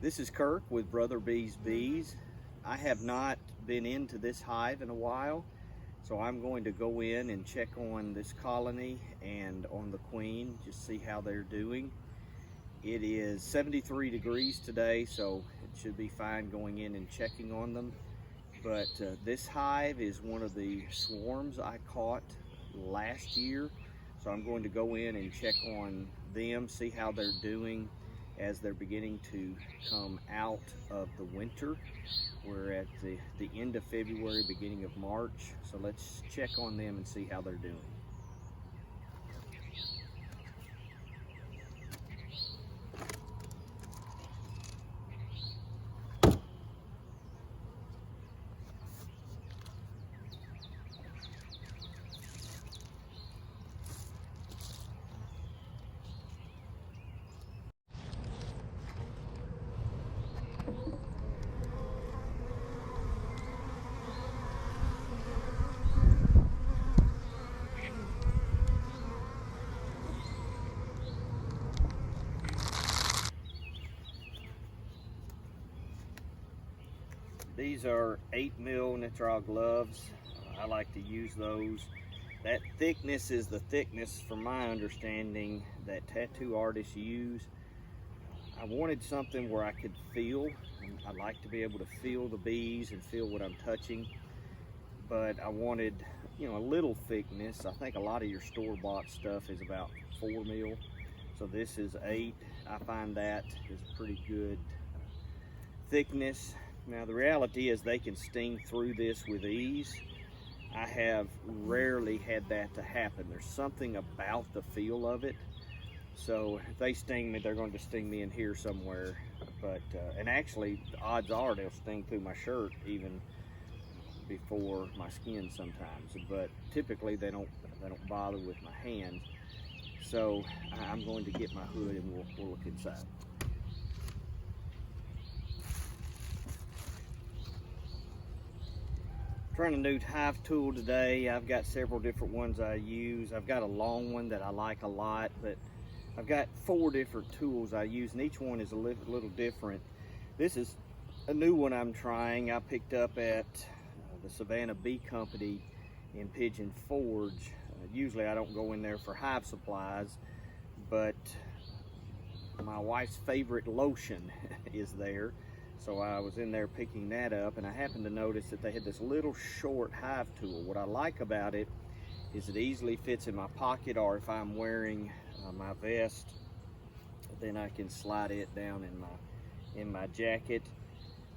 This is Kirk with Brother B's Bees. I have not been into this hive in a while, so I'm going to go in and check on this colony and on the queen, just see how they're doing. It is 73 degrees today, so it should be fine going in and checking on them. But this hive is one of the swarms I caught last year, so I'm going to go in and check on them, see how they're doing as they're beginning to come out of the winter. We're at the end of February, beginning of March, so let's check on them and see how they're doing. These are 8mm nitrile gloves. I like to use those. That thickness is the thickness, from my understanding, that tattoo artists use. I wanted something where I could feel. I like to be able to feel the bees and feel what I'm touching, but I wanted, a little thickness. I think a lot of your store-bought stuff is about 4mm, so this is 8. I find that is pretty good thickness. Now the reality is they can sting through this with ease. I have rarely had that to happen. There's something about the feel of it. So if they sting me, they're going to sting me in here somewhere. But and actually, the odds are they'll sting through my shirt even before my skin sometimes. But typically they don't bother with my hands. So I'm going to get my hood and we'll look inside. Trying a new hive tool today. I've got several different ones I use. I've got a long one that I like a lot, but I've got 4 different tools I use, and each one is a little different. This is a new one I'm trying. I picked up at the Savannah Bee Company in Pigeon Forge. Usually I don't go in there for hive supplies, but my wife's favorite lotion is there. So I was in there picking that up, and I happened to notice that they had this little short hive tool. What I like about it is it easily fits in my pocket, or if I'm wearing my vest, then I can slide it down in my jacket.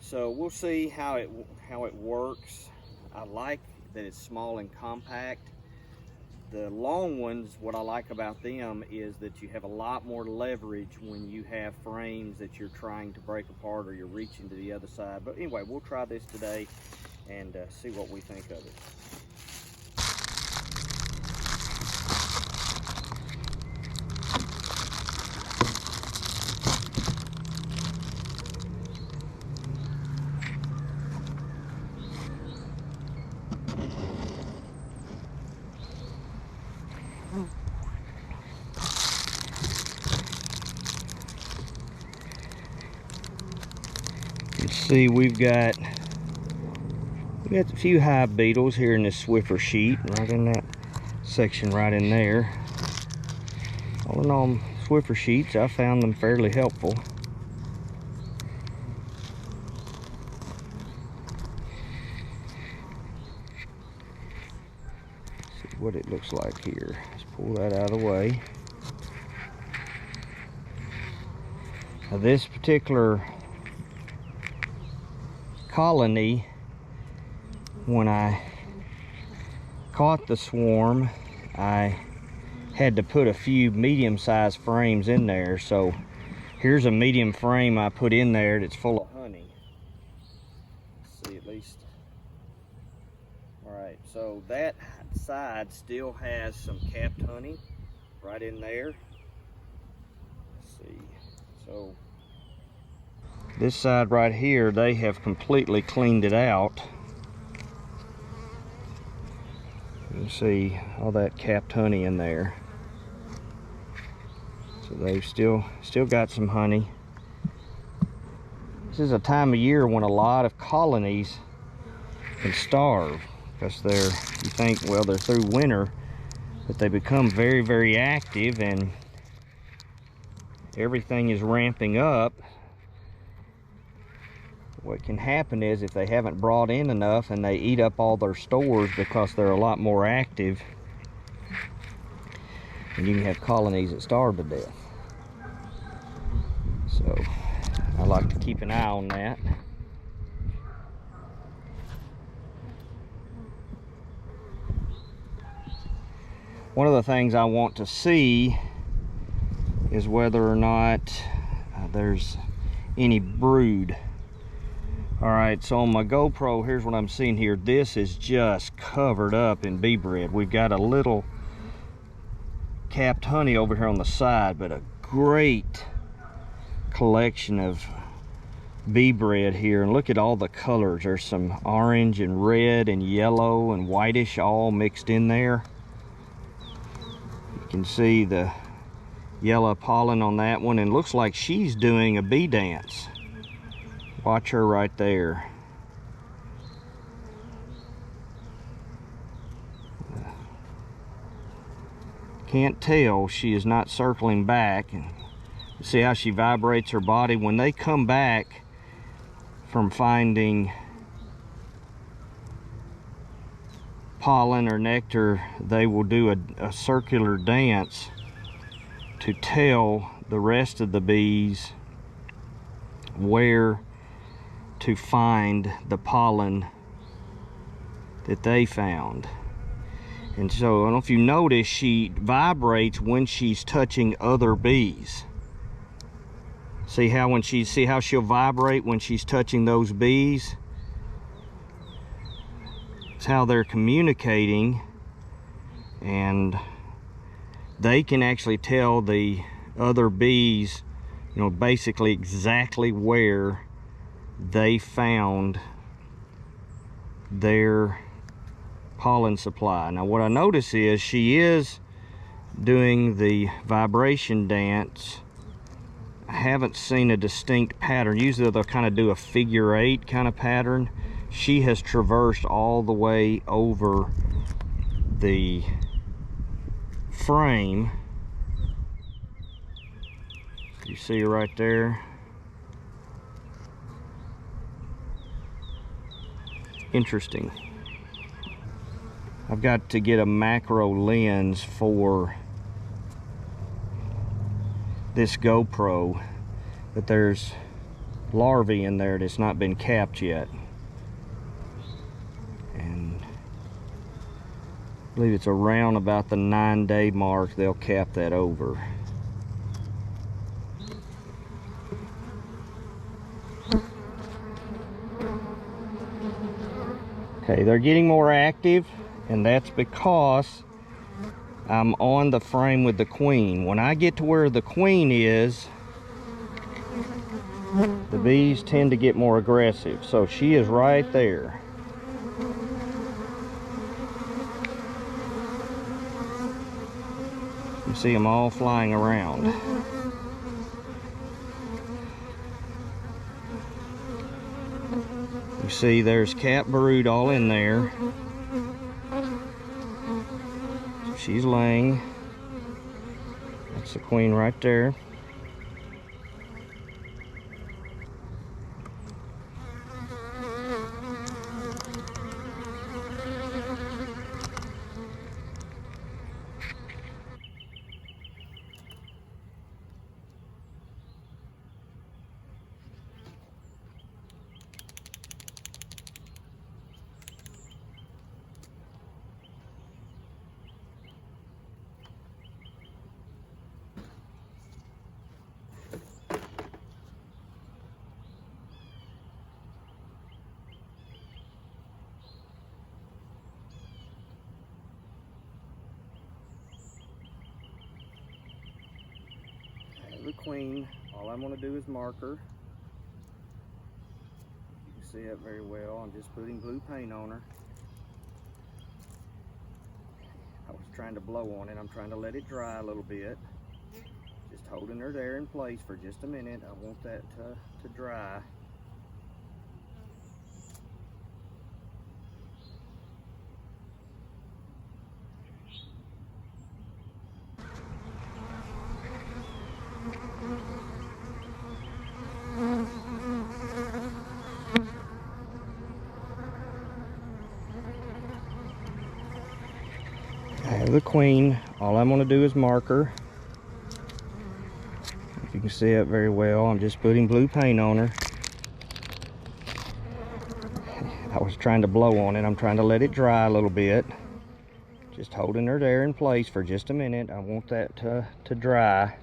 So we'll see how it works. I like that it's small and compact. The long ones, what I like about them is that you have a lot more leverage when you have frames that you're trying to break apart or you're reaching to the other side. But anyway, we'll try this today and see what we think of it. See, we've got a few hive beetles here in this Swiffer sheet, right in that section right in there. All in all, Swiffer sheets, I found them fairly helpful. See what it looks like here. Let's pull that out of the way. Now this particular colony, when I caught the swarm, I had to put a few medium-sized frames in there. So here's a medium frame I put in there that's full of honey. Let's see, at least. All right, so that side still has some capped honey right in there. Let's see, so this side right here, they have completely cleaned it out. You can see all that capped honey in there. So they've still got some honey. This is a time of year when a lot of colonies can starve because you think, well, they're through winter, but they become very, very active and everything is ramping up. What can happen is if they haven't brought in enough and they eat up all their stores because they're a lot more active, and you can have colonies that starve to death. So I like to keep an eye on that. One of the things I want to see is whether or not there's any brood. All right, so on my GoPro, here's what I'm seeing here. This is just covered up in bee bread. We've got a little capped honey over here on the side, but a great collection of bee bread here. And look at all the colors. There's some orange and red and yellow and whitish all mixed in there. You can see the yellow pollen on that one, and looks like she's doing a bee dance. Watch her right there. Can't tell, she is not circling back. And see how she vibrates her body. When they come back from finding pollen or nectar, they will do a circular dance to tell the rest of the bees where to find the pollen that they found. And so I don't know if you notice, she vibrates when she's touching other bees. See how she'll vibrate when she's touching those bees? It's how they're communicating, and they can actually tell the other bees, you know, basically exactly where they found their pollen supply. Now what I notice is she is doing the vibration dance. I haven't seen a distinct pattern. Usually they'll kind of do a figure 8 kind of pattern. She has traversed all the way over the frame. You see her right there. Interesting. I've got to get a macro lens for this GoPro, but there's larvae in there that's not been capped yet. And I believe it's around about the 9-day mark they'll cap that over. Okay, they're getting more active, and that's because I'm on the frame with the queen. When I get to where the queen is, the bees tend to get more aggressive. So she is right there. You see them all flying around. You see there's capped brood all in there. So she's laying. That's the queen right there. The queen, all I'm going to do is mark her. You can see it very well. I'm just putting blue paint on her. I was trying to blow on it. I'm trying to let it dry a little bit. Just holding her there in place for just a minute. I want that to dry. the queen. All I'm going to do is mark her. If you can see it very well, I'm just putting blue paint on her. I was trying to blow on it. I'm trying to let it dry a little bit. Just holding her there in place for just a minute. I want that to dry.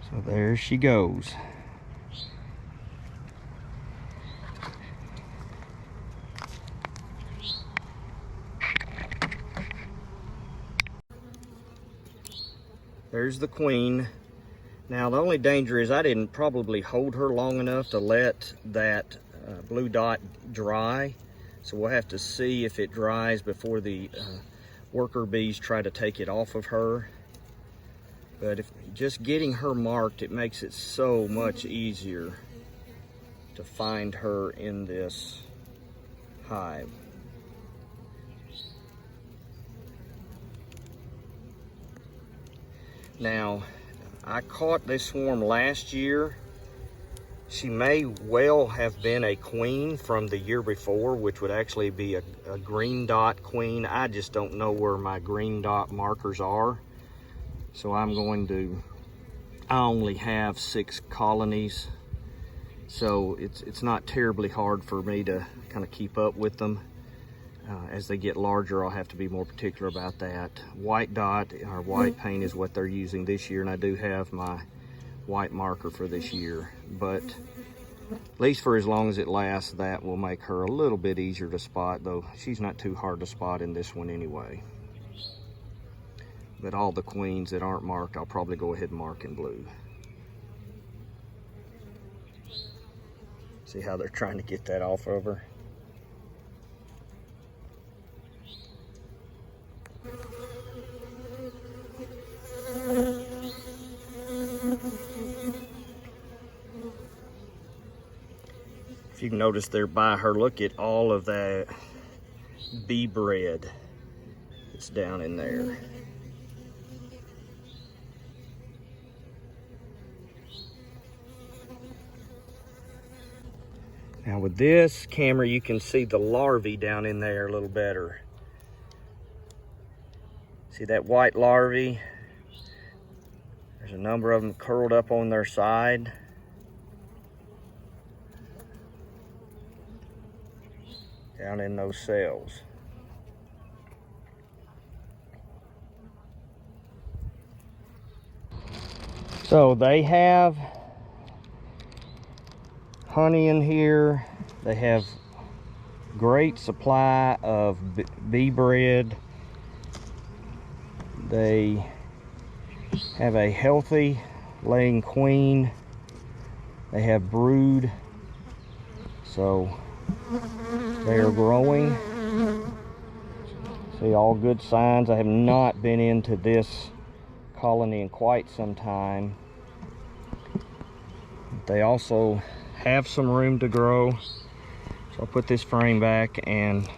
So there she goes. There's the queen. Now the only danger is I didn't probably hold her long enough to let that blue dot dry. So we'll have to see if it dries before the worker bees try to take it off of her. But if just getting her marked, it makes it so much easier to find her in this hive. Now, I caught this swarm last year. She may well have been a queen from the year before, which would actually be a green dot queen. I just don't know where my green dot markers are. So I only have 6 colonies. So it's not terribly hard for me to kind of keep up with them. As they get larger, I'll have to be more particular about that. White dot or white paint is what they're using this year, and I do have my white marker for this year. But at least for as long as it lasts, that will make her a little bit easier to spot, though she's not too hard to spot in this one anyway. But all the queens that aren't marked, I'll probably go ahead and mark in blue. See how they're trying to get that off of her? If you can notice there by her, look at all of that bee bread that's down in there. Now with this camera, you can see the larvae down in there a little better. See that white larvae? There's a number of them curled up on their side. Down in those cells. So they have honey in here. They have great supply of bee bread. They have a healthy laying queen. They have brood. So they are growing. See, all good signs. I have not been into this colony in quite some time. They also have some room to grow. So I'll put this frame back and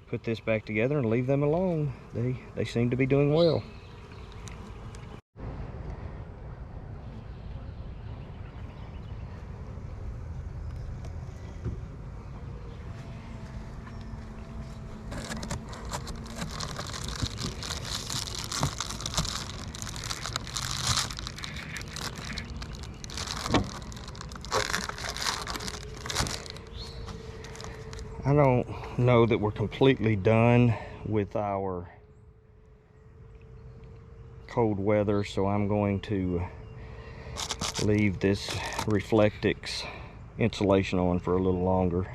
put this back together and leave them alone. They seem to be doing well. I don't know that we're completely done with our cold weather, so I'm going to leave this Reflectix insulation on for a little longer.